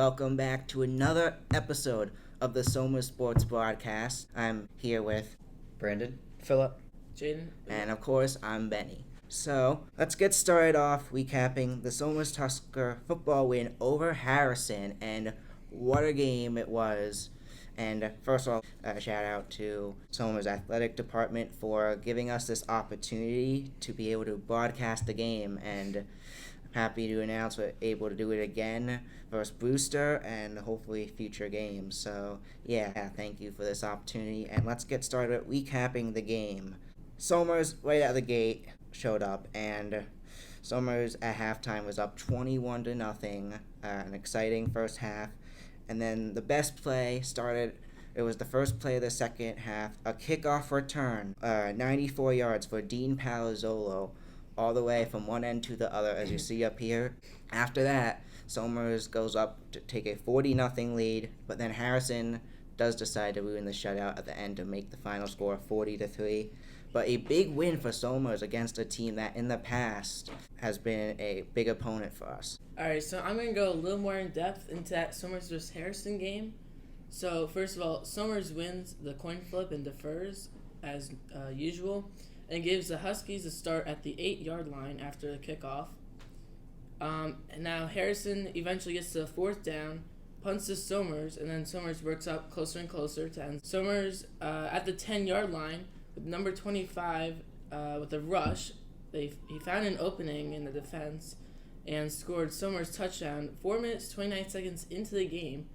welcome back to another episode of the Soma Sports Broadcast. I'm here with Brandon, Philip, Jaden, and of course, I'm Benny. So, let's get started off recapping the Soma's Tusker football win over Harrison, and what a game it was. And first of all, a shout out to Soma's athletic department for giving us this opportunity to be able to broadcast the game, and happy to announce we're able to do it again versus Brewster and hopefully future games. So, yeah, thank you for this opportunity. And let's get started recapping the game. Somers, right out of the gate, showed up, and Somers at halftime was up 21-0. An exciting first half. And then the best play started. It was the first play of the second half. A kickoff return, 94 yards for Dean Palazzolo, all the way from one end to the other, as you see up here. After that, Somers goes up to take a 40-0 lead, but then Harrison does decide to ruin the shutout at the end to make the final score 40-3. But a big win for Somers against a team that in the past has been a big opponent for us. Alright, so I'm going to go a little more in depth into that Somers vs. Harrison game. So, first of all, Somers wins the coin flip and defers, as usual, and gives the Huskies a start at the 8-yard line after the kickoff. And now Harrison eventually gets to the fourth down, punts to Somers, and then Somers works up closer and closer to end. Somers at the 10-yard line with number 25 with a rush. He found an opening in the defense and scored Somers' touchdown 4 minutes, 29 seconds into the game.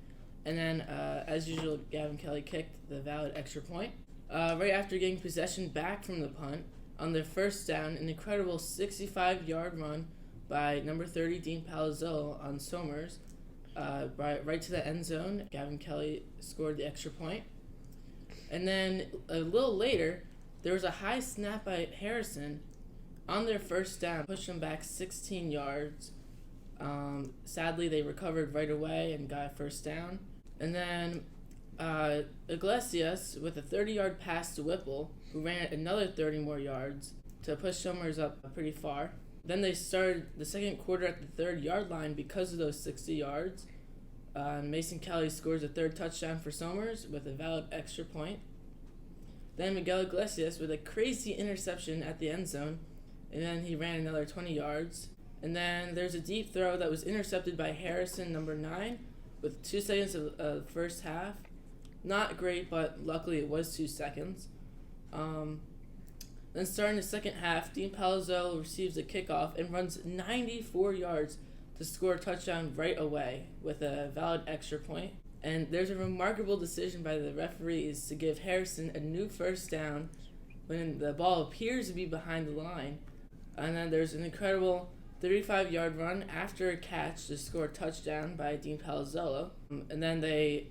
And then, as usual, Gavin Kelly kicked the valid extra point. Right after getting possession back from the punt, on their first down, an incredible 65-yard run by number 30, Dean Palazzolo, on Somers, right to the end zone. Gavin Kelly scored the extra point. And then, a little later, there was a high snap by Harrison on their first down, pushed them back 16 yards. Sadly, they recovered right away and got a first down. And then Iglesias with a 30-yard pass to Whipple, who ran another 30 more yards to push Somers up pretty far. Then they started the second quarter at the 3rd-yard line because of those 60 yards. Mason Kelly scores a third touchdown for Somers with a valid extra point. Then Miguel Iglesias with a crazy interception at the end zone, and then he ran another 20 yards. And then there's a deep throw that was intercepted by Harrison, number 9, with 2 seconds of the first half. Not great, but luckily it was 2 seconds. Then starting the second half, Dean Palazzolo receives a kickoff and runs 94 yards to score a touchdown right away with a valid extra point. And there's a remarkable decision by the referees to give Harrison a new first down when the ball appears to be behind the line. And then there's an incredible 35-yard run after a catch to score a touchdown by Dean Palazzolo. And then they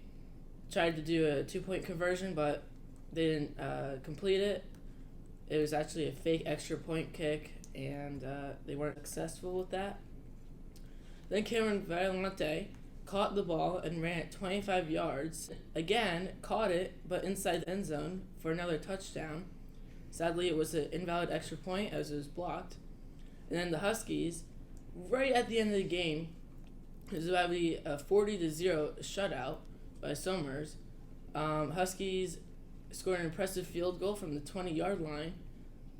tried to do a 2-point conversion, but they didn't complete it. It was actually a fake extra point kick, and they weren't successful with that. Then Cameron Violante caught the ball and ran it 25 yards. Again, caught it, but inside the end zone for another touchdown. Sadly, it was an invalid extra point as it was blocked. And then the Huskies, right at the end of the game, it was about to be a 40-0 shutout by Somers. Huskies scored an impressive field goal from the 20-yard line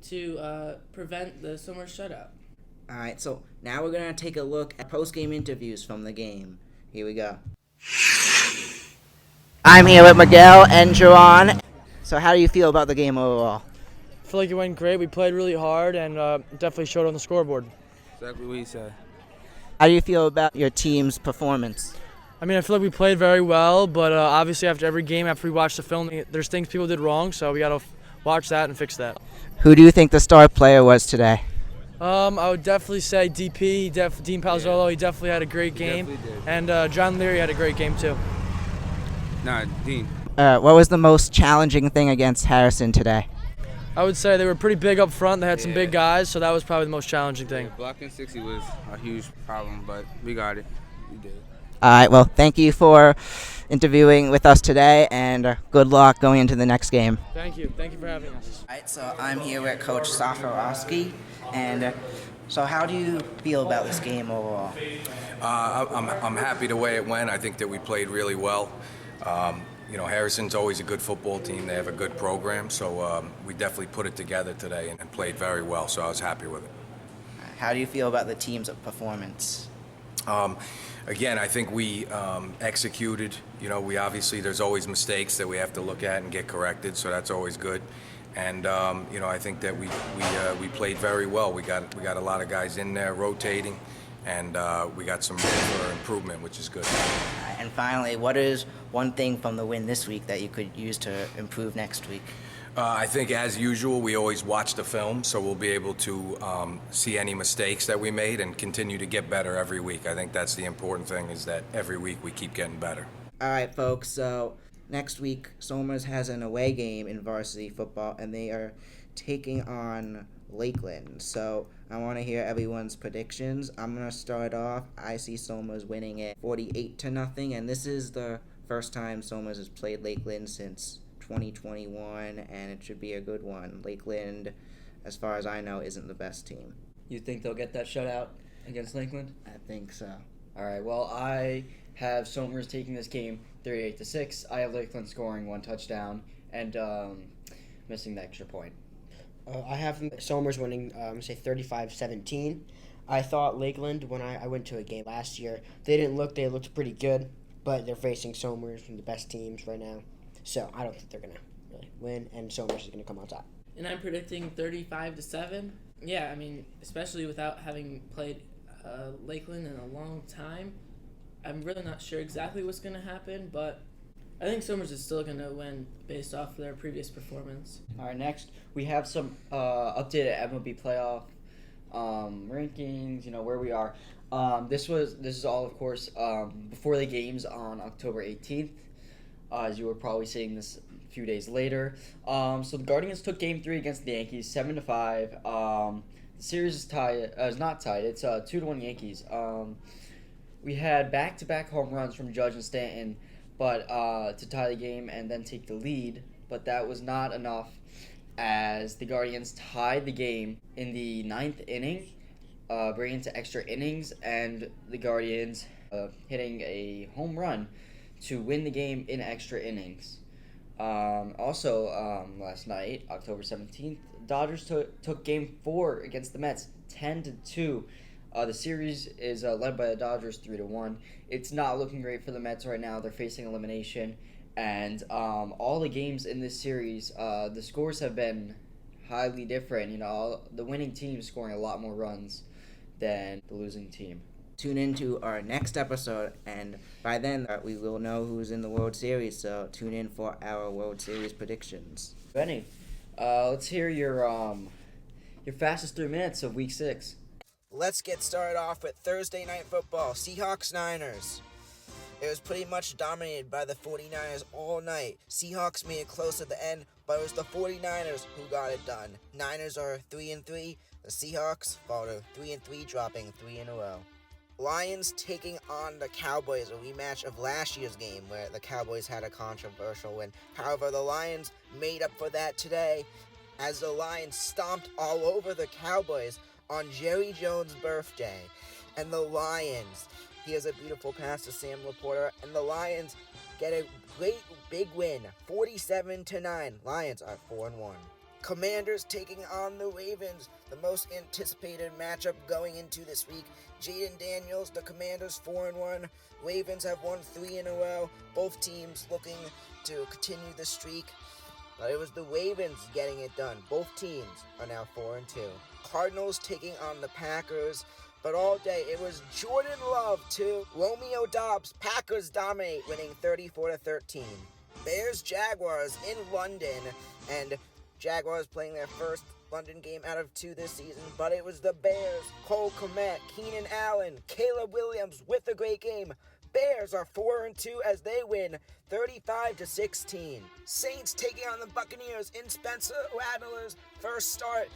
to prevent the Somers shutout. All right, so now we're going to take a look at post-game interviews from the game. Here we go. I'm here with Miguel and Jerron. So how do you feel about the game overall? I feel like it went great. We played really hard and definitely showed on the scoreboard. Exactly what he said. How do you feel about your team's performance? I mean, I feel like we played very well, but obviously after every game, after we watch the film, there's things people did wrong, so we got to watch that and fix that. Who do you think the star player was today? I would definitely say DP, Dean Palazzolo. He definitely had a great game. And John Leary had a great game too. Nah, Dean. What was the most challenging thing against Harrison today? I would say they were pretty big up front. They had some big guys, so that was probably the most challenging thing. Blocking 60 was a huge problem, but we got it. We did. All right, well, thank you for interviewing with us today, and good luck going into the next game. Thank you. Thank you for having us. All right, so I'm here with Coach Laca, and so how do you feel about this game overall? I'm happy the way it went. I think that we played really well. Harrison's always a good football team. They have a good program, so we definitely put it together today and played very well, so I was happy with it. How do you feel about the team's performance? Again, I think we executed. There's always mistakes that we have to look at and get corrected, so that's always good. And I think that we played very well. We got a lot of guys in there rotating, and we got some room for improvement, which is good. And finally, what is one thing from the win this week that you could use to improve next week? I think, as usual, we always watch the film, so we'll be able to see any mistakes that we made and continue to get better every week. I think that's the important thing, is that every week we keep getting better. All right, folks, so next week, Somers has an away game in varsity football, and they are taking on Lakeland. So I want to hear everyone's predictions. I'm going to start off. I see Somers winning it 48-0, and this is the first time Somers has played Lakeland since 2021, and it should be a good one. Lakeland, as far as I know, isn't the best team. You think they'll get that shutout against Lakeland? I think so. All right. Well, I have Somers taking this game 38-6. I have Lakeland scoring 1 touchdown and missing the extra point. I have Somers winning, say 35-17. I thought Lakeland, when I went to a game last year, they looked pretty good, but they're facing Somers, one of the best teams right now. So I don't think they're going to really win, and Somers is going to come on top. And I'm predicting 35-7. Yeah, I mean, especially without having played Lakeland in a long time, I'm really not sure exactly what's going to happen, but I think Somers is still going to win based off their previous performance. All right. Next, we have some updated MLB playoff rankings. Where we are. This is all, of course, before the games on October 18th. As you were probably seeing this a few days later. So the Guardians took Game 3 against the Yankees, 7-5. The series is tied. Is not tied. It's 2-1 Yankees. We had back-to-back home runs from Judge and Stanton, but to tie the game and then take the lead. But that was not enough, as the Guardians tied the game in the 9th inning, bringing it to extra innings, and the Guardians hitting a home run to win the game in extra innings. Also, last night, October 17th, Dodgers took Game 4 against the Mets, 10-2. The series is led by the Dodgers 3-1. It's not looking great for the Mets right now. They're facing elimination. And all the games in this series, the scores have been highly different. The winning team is scoring a lot more runs than the losing team. Tune into our next episode, and by then we will know who's in the World Series, so tune in for our World Series predictions. Benny, let's hear your fastest 3 minutes of Week 6. Let's get started off with Thursday Night Football, Seahawks-Niners. It was pretty much dominated by the 49ers all night. Seahawks made it close at the end, but it was the 49ers who got it done. Niners are 3-3. The Seahawks fall to 3-3, dropping 3 in a row. Lions taking on the Cowboys, a rematch of last year's game where the Cowboys had a controversial win. However, the Lions made up for that today as the Lions stomped all over the Cowboys on Jerry Jones' birthday. And the Lions, he has a beautiful pass to Sam Laporta, and the Lions get a great big win, 47-9. Lions are 4-1. Commanders taking on the Ravens, the most anticipated matchup going into this week. Jaden Daniels, the Commanders 4-1. Ravens have won 3 in a row. Both teams looking to continue the streak. But it was the Ravens getting it done. Both teams are now 4-2. Cardinals taking on the Packers. But all day, it was Jordan Love to Romeo Doubs. Packers dominate, winning 34-13. Bears-Jaguars in London, and Jaguars playing their first London game out of 2 this season, but it was the Bears. Cole Kmet, Keenan Allen, Caleb Williams with a great game. Bears are 4-2 as they win 35-16. Saints taking on the Buccaneers in Spencer Rattler's first start.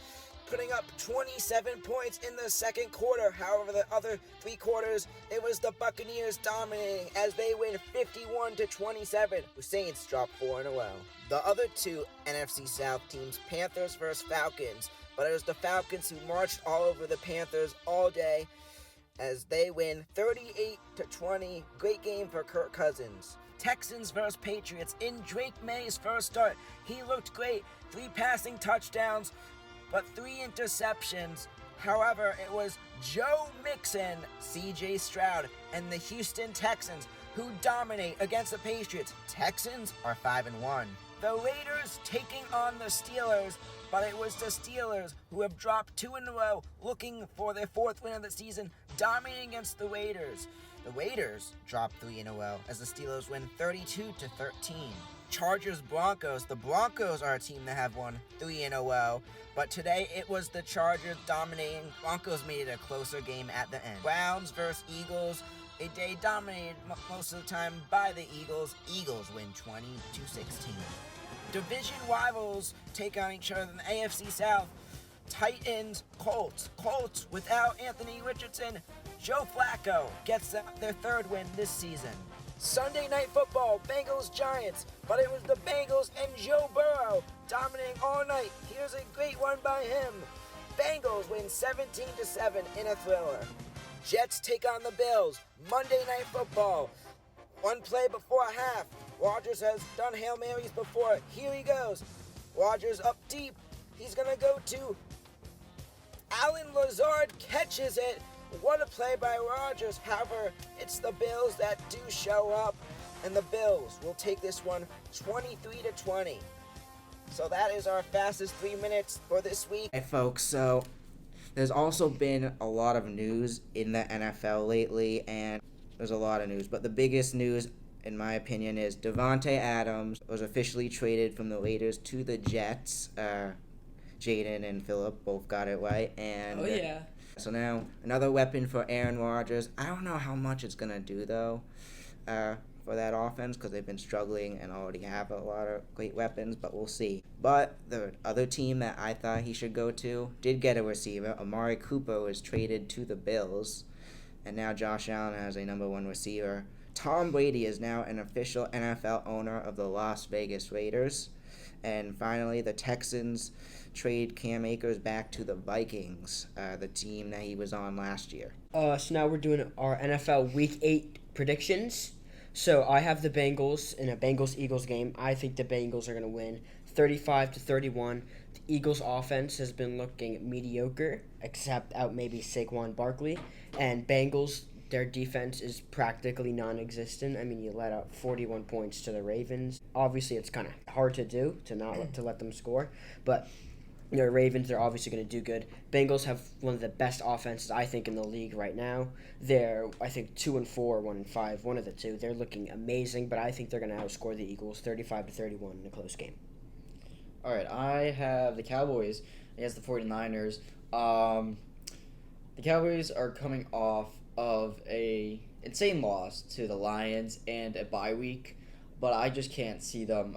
putting up 27 points in the second quarter. However, the other 3 quarters, it was the Buccaneers dominating as they win 51-27. The Saints drop 4-0. The other 2 NFC South teams, Panthers versus Falcons, but it was the Falcons who marched all over the Panthers all day as they win 38-20. Great game for Kirk Cousins. Texans versus Patriots in Drake May's first start. He looked great. 3 passing touchdowns, but 3 interceptions. However, it was Joe Mixon, C.J. Stroud, and the Houston Texans who dominate against the Patriots. Texans are 5-1. The Raiders taking on the Steelers, but it was the Steelers who have dropped 2 in a row, looking for their 4th win of the season, dominating against the Raiders. The Raiders dropped 3 in a row as the Steelers win 32-13. Chargers Broncos. The Broncos are a team that have won 3 in a row, but today it was the Chargers dominating. Broncos made it a closer game at the end. Browns versus Eagles. A day dominated most of the time by the Eagles. Eagles win 20-16. Division rivals take on each other in the AFC South. Titans, Colts. Colts without Anthony Richardson. Joe Flacco gets their 3rd win this season. Sunday Night Football, Bengals Giants, but it was the Bengals and Joe Burrow dominating all night. Here's a great one by him. Bengals win 17-7 in a thriller. Jets take on the Bills, Monday Night Football. 1 play before half. Rodgers has done Hail Marys before. Here he goes. Rodgers up deep. He's going to go to Allen Lazard, catches it. What a play by Rodgers. However, it's the Bills that do show up, and the Bills will take this one 23-20. So that is our fastest 3 minutes for this week. Hey folks, so there's also been a lot of news in the NFL lately, and there's a lot of news, but the biggest news, in my opinion, is Davante Adams was officially traded from the Raiders to the Jets. Jaden and Philip both got it right, and Oh, yeah. So now another weapon for Aaron Rodgers. I don't know how much it's gonna do though for that offense because they've been struggling and already have a lot of great weapons, but we'll see. But the other team that I thought he should go to did get a receiver. Amari Cooper was traded to the Bills, and now Josh Allen has a number 1 receiver. Tom Brady is now an official NFL owner of the Las Vegas Raiders. And finally, the Texans trade Cam Akers back to the Vikings, the team that he was on last year. So now we're doing our NFL Week 8 predictions. So I have the Bengals in a Bengals-Eagles game. I think the Bengals are going to win 35-31. The Eagles' offense has been looking mediocre, except out maybe Saquon Barkley. And Bengals, their defense is practically non-existent. I mean, you let out 41 points to the Ravens. Obviously, it's kind of hard to do, to let them score. But the Ravens, they're obviously going to do good. Bengals have one of the best offenses, I think, in the league right now. They're, I think, 2-4, 1-5, one of the two. They're looking amazing, but I think they're going to outscore the Eagles 35-31 in a close game. All right, I have the Cowboys against the 49ers. The Cowboys are coming off of a insane loss to the Lions and a bye week, but I just can't see them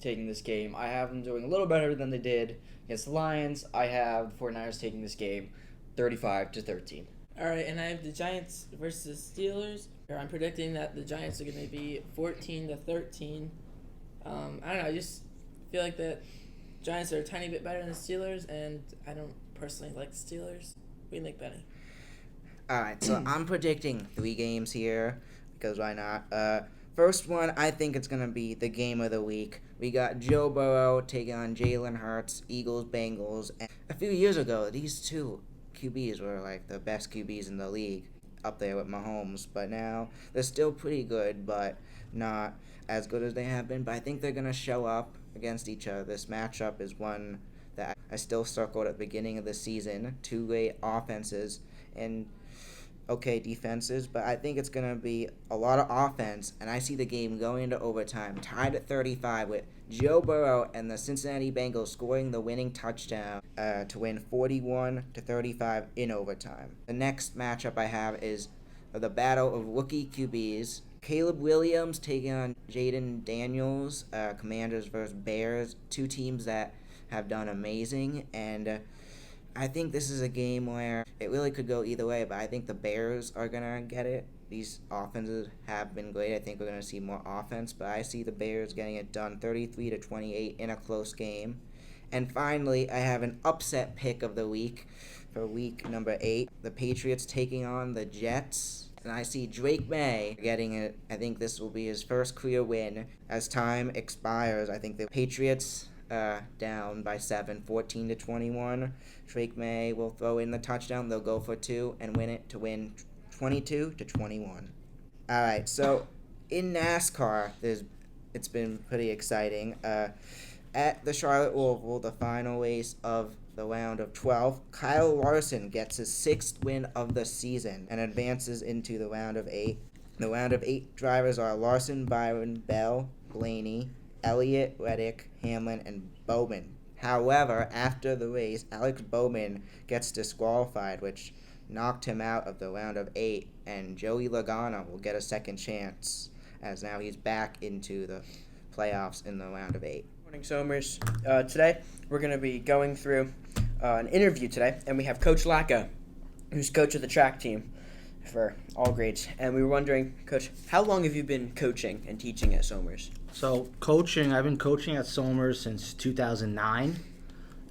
taking this game. I have them doing a little better than they did against the Lions. I have the 49ers taking this game 35-13. All right, and I have the Giants versus Steelers. I'm predicting that the Giants are going to be 14-13. I don't know. I just feel like the Giants are a tiny bit better than the Steelers, and I don't personally like the Steelers. What do you think, Benny? All right, so I'm predicting 3 games here because why not? First one, I think it's going to be the game of the week. We got Joe Burrow taking on Jalen Hurts, Eagles, Bengals. And a few years ago, these 2 QBs were like the best QBs in the league, up there with Mahomes. But now they're still pretty good, but not as good as they have been. But I think they're going to show up against each other. This matchup is one that I still circled at the beginning of the season. 2 great offenses and okay defenses, but I think it's going to be a lot of offense, and I see the game going into overtime, tied at 35 with Joe Burrow and the Cincinnati Bengals scoring the winning touchdown to win 41-35 in overtime. The next matchup I have is the battle of rookie QBs. Caleb Williams taking on Jaden Daniels, Commanders versus Bears, 2 teams that have done amazing, and I think this is a game where it really could go either way, but I think the Bears are going to get it. These offenses have been great. I think we're going to see more offense, but I see the Bears getting it done 33-28 in a close game. And finally, I have an upset pick of the week for week number 8. The Patriots taking on the Jets. And I see Drake May getting it. I think this will be his first career win. As time expires, I think the Patriots down by 7, 14-21. Drake May will throw in the touchdown. They'll go for 2 and win it to win 22-21. All right, so in NASCAR, it's been pretty exciting. At the Charlotte Oval, the final race of the round of 12, Kyle Larson gets his 6th win of the season and advances into the round of 8. The round of 8 drivers are Larson, Byron, Bell, Blaney, Elliott, Reddick, Hamlin, and Bowman. However, after the race, Alex Bowman gets disqualified, which knocked him out of the round of 8, and Joey Logano will get a second chance, as now he's back into the playoffs in the round of 8. Morning, Somers. Today, we're going to be going through an interview today, and we have Coach Laca, who's coach of the track team for all grades. And we were wondering, Coach, how long have you been coaching and teaching at Somers? So I've been coaching at Somers since 2009,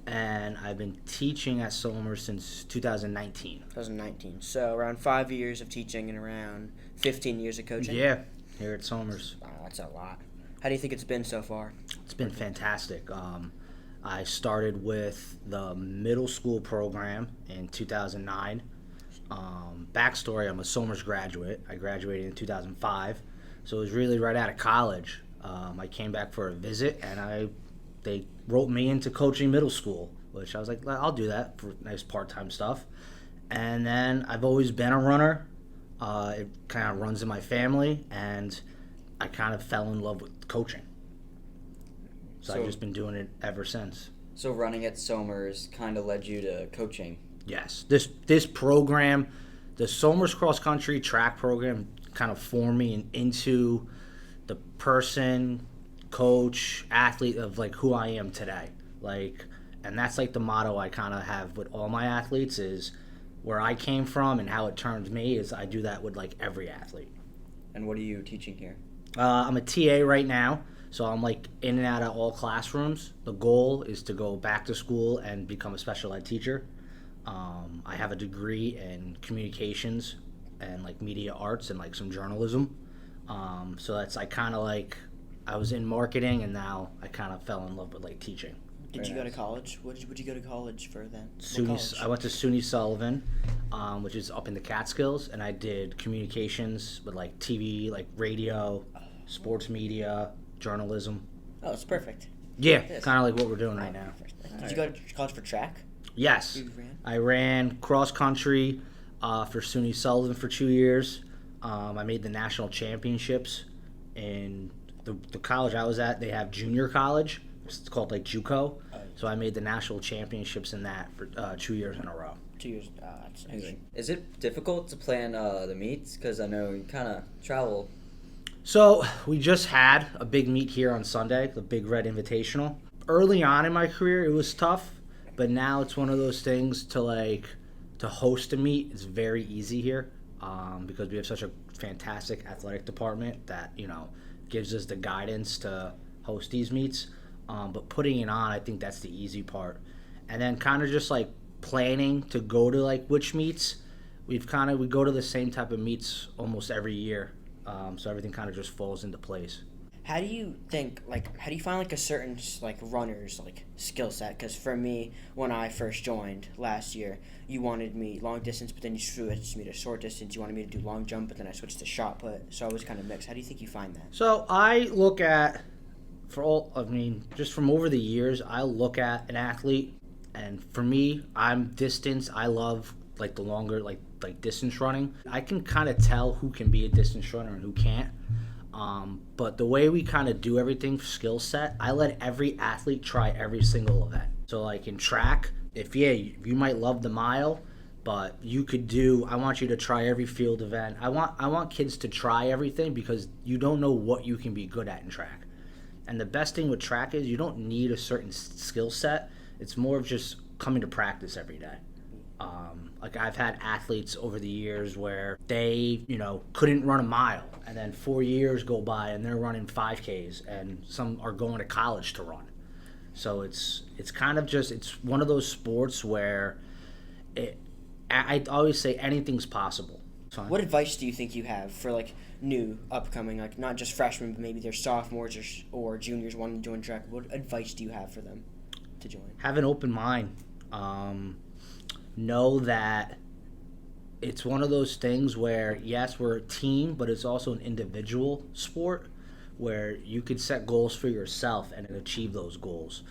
and I've been teaching at Somers since 2019. 2019. So around 5 years of teaching and around 15 years of coaching? Yeah, here at Somers. Wow, that's a lot. How do you think it's been so far? It's been fantastic. I started with the middle school program in 2009. Backstory, I'm a Somers graduate. I graduated in 2005, so it was really right out of college. I came back for a visit, and they wrote me into coaching middle school, which I was like, I'll do that for nice part-time stuff. And then I've always been a runner. It kind of runs in my family, and I kind of fell in love with coaching. So I've just been doing it ever since. So running at Somers kind of led you to coaching? Yes. This program, the Somers Cross Country track program, kind of formed me into the person, coach, athlete of like who I am today. And that's like the motto I kind of have with all my athletes is where I came from and how it turned me is I do that with like every athlete. And what are you teaching here? I'm a TA right now, so I'm like in and out of all classrooms. The goal is to go back to school and become a special ed teacher. I have a degree in communications and like media arts and like some journalism. So that's I was in marketing and now I kind of fell in love with like teaching. Did you go to college? Would you go to college for then? I went to SUNY Sullivan, which is up in the Catskills, and I did communications with like TV, like radio, sports media, journalism. Oh, it's perfect. Yeah, kind of like what we're doing right now. Did you go to college for track? Yes. I ran cross country for SUNY Sullivan for 2 years. I made the national championships in the college I was at. They have junior college. It's called like JUCO. So I made the national championships in that for 2 years in a row. 2 years. That's amazing. Is it difficult to plan the meets? Because I know you kind of travel. So we just had a big meet here on Sunday, the Big Red Invitational. Early on in my career, it was tough, but now it's one of those things to host a meet. It's very easy here because we have such a fantastic athletic department that gives us the guidance to host these meets. But putting it on, I think that's the easy part. And then kind of just like planning to go to like which meets. We go to the same type of meets almost every year. So everything kind of just falls into place. How do you find like a certain like runner's like skill set? Because for me, when I first joined last year, you wanted me long distance, but then you switched me to short distance. You wanted me to do long jump, but then I switched to shot put. So I was kind of mixed. How do you think you find that? So I look at, just from over the years, I look at an athlete, and for me, I'm distance. I love like the longer like distance running. I can kind of tell who can be a distance runner and who can't. But the way we kind of do everything skill set, I let every athlete try every single event. So like in track, if you might love the mile, but I want you to try every field event. I want kids to try everything because you don't know what you can be good at in track. And the best thing with track is you don't need a certain skill set. It's more of just coming to practice every day. Like I've had athletes over the years where they, couldn't run a mile, and then 4 years go by and they're running 5Ks, and some are going to college to run. So it's kind of just, it's one of those sports where I always say anything's possible. What advice do you think you have for like new upcoming, like not just freshmen, but maybe they're sophomores or juniors wanting to join track? What advice do you have for them to join? Have an open mind. Know that it's one of those things where, yes, we're a team, but it's also an individual sport where you could set goals for yourself and achieve those goals.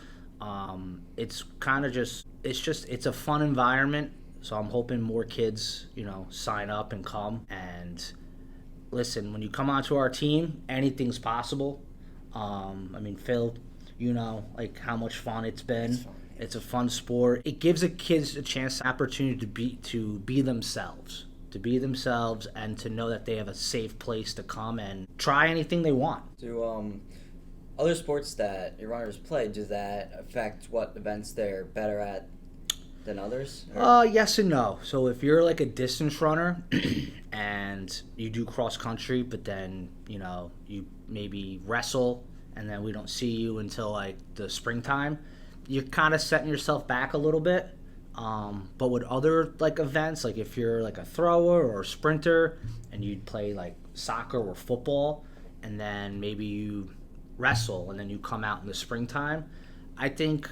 It's kind of just, it's a fun environment. So I'm hoping more kids, sign up and come. And listen, when you come onto our team, anything's possible. Phil, like how much fun it's been. It's a fun sport. It gives the kids a chance, opportunity to be themselves, and to know that they have a safe place to come and try anything they want. Do other sports that your runners play, does that affect what events they're better at than others? Yes and no. So if you're like a distance runner and you do cross country, but then you maybe wrestle and then we don't see you until like the springtime, you're kind of setting yourself back a little bit. But with other like events, like if you're like a thrower or a sprinter and you'd play like soccer or football, and then maybe you wrestle and then you come out in the springtime, I think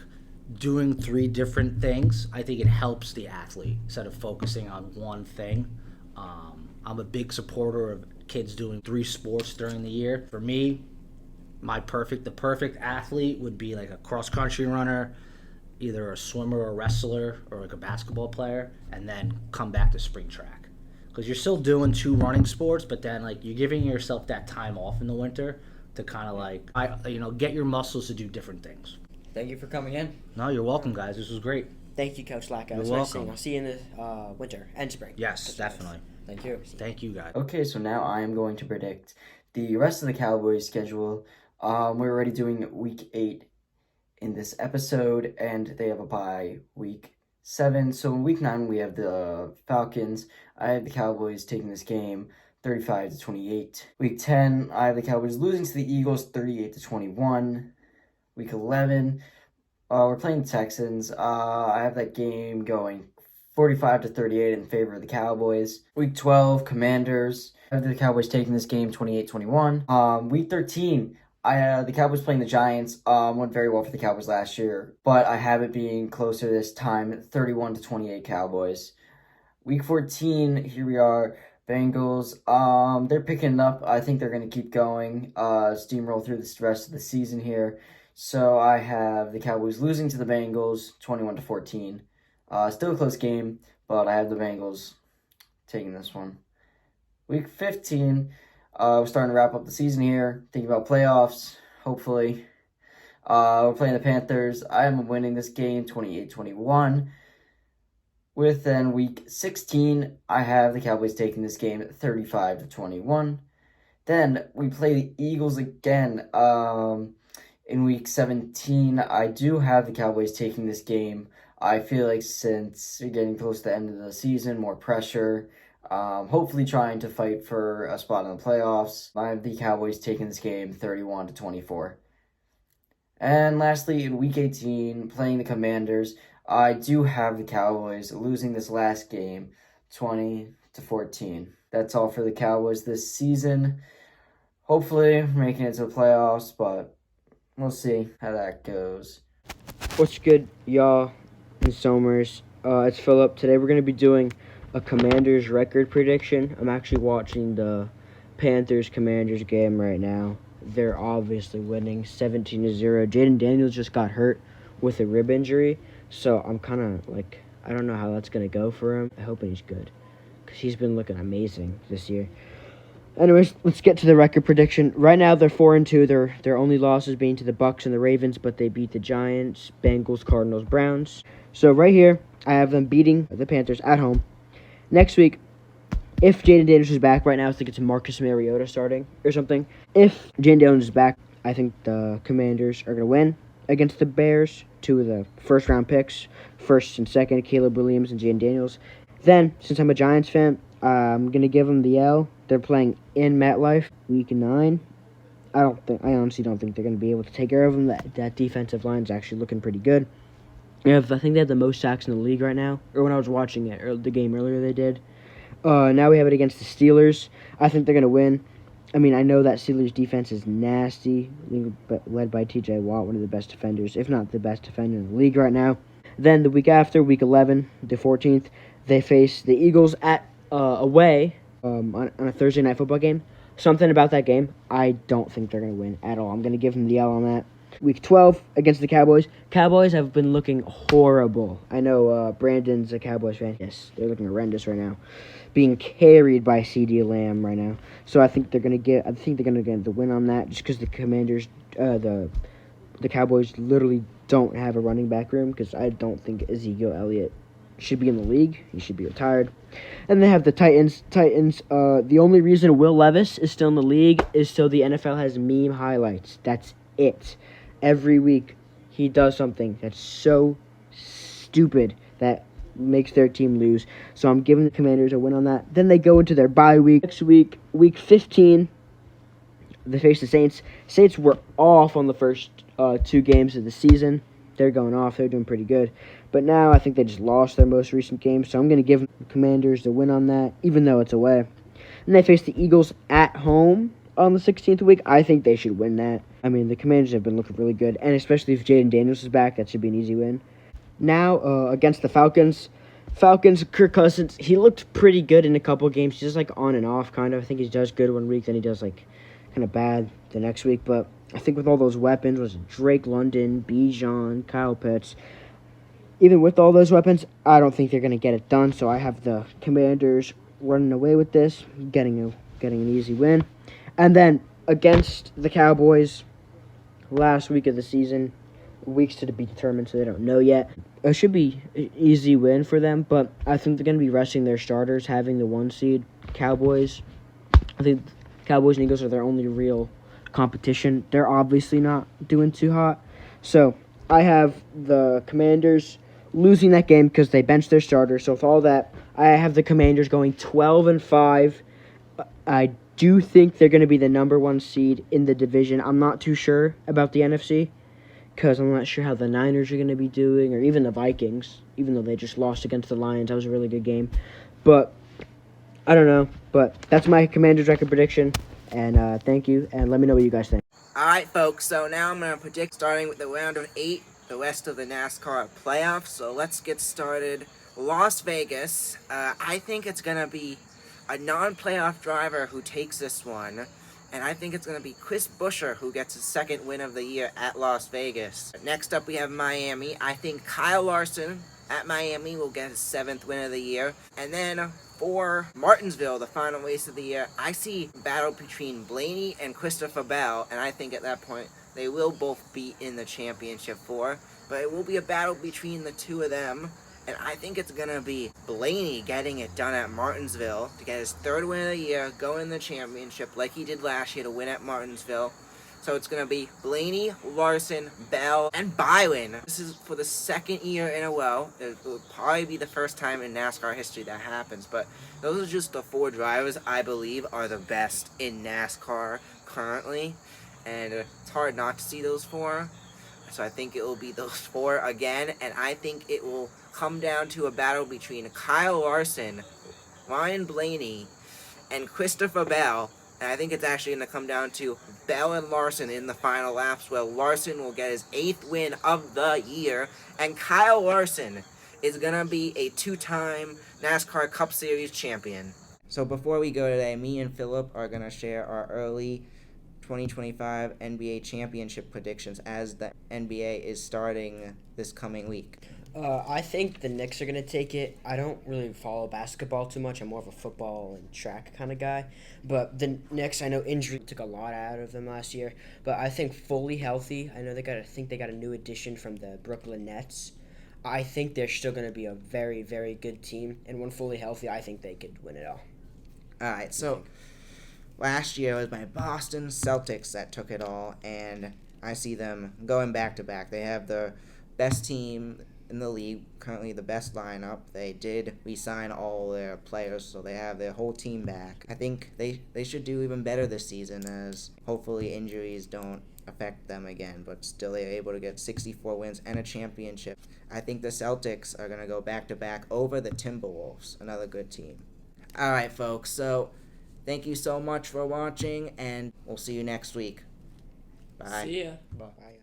doing 3 different things, I think it helps the athlete instead of focusing on one thing. I'm a big supporter of kids doing 3 sports during the year. For me, the perfect athlete would be like a cross-country runner, either a swimmer or a wrestler or like a basketball player, and then come back to spring track. Because you're still doing 2 running sports, but then like you're giving yourself that time off in the winter to kind of like, get your muscles to do different things. Thank you for coming in. No, you're welcome, guys. This was great. Thank you, Coach Laca. You're Nice welcome. seeing you. I'll see you in the winter and spring. Yes, definitely. Thank you. Thank you, guys. Okay, so now I am going to predict the rest of the Cowboys schedule. We're already doing week 8 in this episode, and they have a bye week 7. So in week 9, we have the Falcons. I have the Cowboys taking this game 35-28. Week 10, I have the Cowboys losing to the Eagles 38-21. Week 11, we're playing the Texans. I have that game going 45-38 in favor of the Cowboys. Week 12, Commanders. I have the Cowboys taking this game 28-21. Week 13, the Cowboys playing the Giants. Went very well for the Cowboys last year, but I have it being closer this time, 31-28 Cowboys. Week 14, here we are, Bengals. They're picking up. I think they're going to keep going, steamroll through the rest of the season here. So I have the Cowboys losing to the Bengals 21-14. Still a close game, but I have the Bengals taking this one. Week 15, we're starting to wrap up the season here. Thinking about playoffs, hopefully. We're playing the Panthers. I am winning this game 28-21. With then week 16, I have the Cowboys taking this game 35-21. Then we play the Eagles again. In week 17, I do have the Cowboys taking this game. I feel like since you're getting close to the end of the season, more pressure, hopefully trying to fight for a spot in the playoffs. I have the Cowboys taking this game 31-24. And lastly, in week 18, playing the Commanders, I do have the Cowboys losing this last game 20-14. That's all for the Cowboys this season. Hopefully making it to the playoffs, but we'll see how that goes. What's good, y'all? And Somers. It's Philip. Today we're going to be doing a Commanders record prediction. I'm actually watching the Panthers-Commanders game right now. They're obviously winning 17-0. Jaden Daniels just got hurt with a rib injury, so I'm kind of like, I don't know how that's going to go for him. I hope he's good because he's been looking amazing this year. Anyways, let's get to the record prediction. Right now, they're 4-2. Their only losses being to the Bucs and the Ravens, but they beat the Giants, Bengals, Cardinals, Browns. So right here, I have them beating the Panthers at home. Next week, if Jaden Daniels is back, right now I think it's Marcus Mariota starting or something. If Jaden Daniels is back, I think the Commanders are going to win against the Bears. two of the first-round picks, first and second, Caleb Williams and Jaden Daniels. Then, since I'm a Giants fan, I'm going to give them the L. They're playing in MetLife, Week 9. I honestly don't think they're going to be able to take care of them. That defensive line is actually looking pretty good. I think they have the most sacks in the league right now. Or when I was watching the game earlier, they did. Now we have it against the Steelers. I think they're going to win. I mean, I know that Steelers defense is nasty, led by T.J. Watt, one of the best defenders, if not the best defender in the league right now. Then the week after, Week 11, the 14th, they face the Eagles at away on a Thursday night football game. Something about that game, I don't think they're going to win at all. I'm going to give them the L on that. Week 12 against the Cowboys. Cowboys have been looking horrible. I know Brandon's a Cowboys fan. Yes, they're looking horrendous right now, being carried by C.D. Lamb right now. So I think they're gonna get the win on that, just because the Commanders, the Cowboys literally don't have a running back room, because I don't think Ezekiel Elliott should be in the league. He should be retired. And they have the Titans. The only reason Will Levis is still in the league is so the NFL has meme highlights. That's it. Every week he does something that's so stupid that makes their team lose. So I'm giving the Commanders a win on that. Then they go into their bye week. Next week, Week 15, they face the Saints. Saints were off on the first 2 games of the season. They're going off. They're doing pretty good. But now I think they just lost their most recent game. So I'm going to give the Commanders the win on that, even though it's away. And they face the Eagles at home on the 16th week. I think they should win that. I mean, the Commanders have been looking really good. And especially if Jaden Daniels is back, that should be an easy win. Now, against the Falcons, Kirk Cousins, he looked pretty good in a couple of games. He's just, on and off, kind of. I think he does good one week, then he does, kind of bad the next week. But I think with all those weapons, was Drake London, Bijan, Kyle Pitts, even with all those weapons, I don't think they're going to get it done. So I have the Commanders running away with this, getting an easy win. And then against the Cowboys, last week of the season, weeks to be determined, so they don't know yet. It should be an easy win for them, but I think they're going to be resting their starters, having the 1 seed. Cowboys, I think Cowboys and Eagles are their only real competition. They're obviously not doing too hot. So I have the Commanders losing that game because they benched their starters. So with all that, I have the Commanders going 12-5. I do think they're going to be the number 1 seed in the division. I'm not too sure about the NFC, because I'm not sure how the Niners are going to be doing, or even the Vikings, even though they just lost against the Lions. That was a really good game. But I don't know. But that's my Commanders record prediction. And thank you, and let me know what you guys think. All right, folks, so now I'm going to predict starting with the round of 8, the rest of the NASCAR playoffs. So let's get started. Las Vegas, I think it's going to be a non-playoff driver who takes this one. And I think it's going to be Chris Buescher who gets his 2nd win of the year at Las Vegas. Next up, we have Miami. I think Kyle Larson at Miami will get his 7th win of the year. And then for Martinsville, the final race of the year, I see a battle between Blaney and Christopher Bell. And I think at that point, they will both be in the championship four. But it will be a battle between the two of them. And I think it's going to be Blaney getting it done at Martinsville to get his 3rd win of the year, go in the championship like he did last year to win at Martinsville. So it's going to be Blaney, Larson, Bell, and Byron. This is for the 2nd year in a row. It will probably be the first time in NASCAR history that happens. But those are just the 4 drivers I believe are the best in NASCAR currently. And it's hard not to see those 4. So I think it will be those 4 again. And I think it will come down to a battle between Kyle Larson, Ryan Blaney, and Christopher Bell. And I think it's actually going to come down to Bell and Larson in the final laps, where Larson will get his 8th win of the year. And Kyle Larson is going to be a 2-time NASCAR Cup Series champion. So before we go today, me and Philip are going to share our early 2025 NBA championship predictions as the NBA is starting this coming week. I think the Knicks are going to take it. I don't really follow basketball too much. I'm more of a football and track kind of guy. But the Knicks, I know injury took a lot out of them last year. But I think fully healthy, I know they got a new addition from the Brooklyn Nets. I think they're still going to be a very, very good team. And when fully healthy, I think they could win it all. All right, so last year it was my Boston Celtics that took it all. And I see them going back-to-back. They have the best team in the league, currently the best lineup. They did re-sign all their players, so they have their whole team back. I think they should do even better this season, as hopefully injuries don't affect them again, but still they're able to get 64 wins and a championship. I think the Celtics are going to go back-to-back over the Timberwolves, another good team. All right, folks, so thank you so much for watching, and we'll see you next week. Bye. See ya. Bye.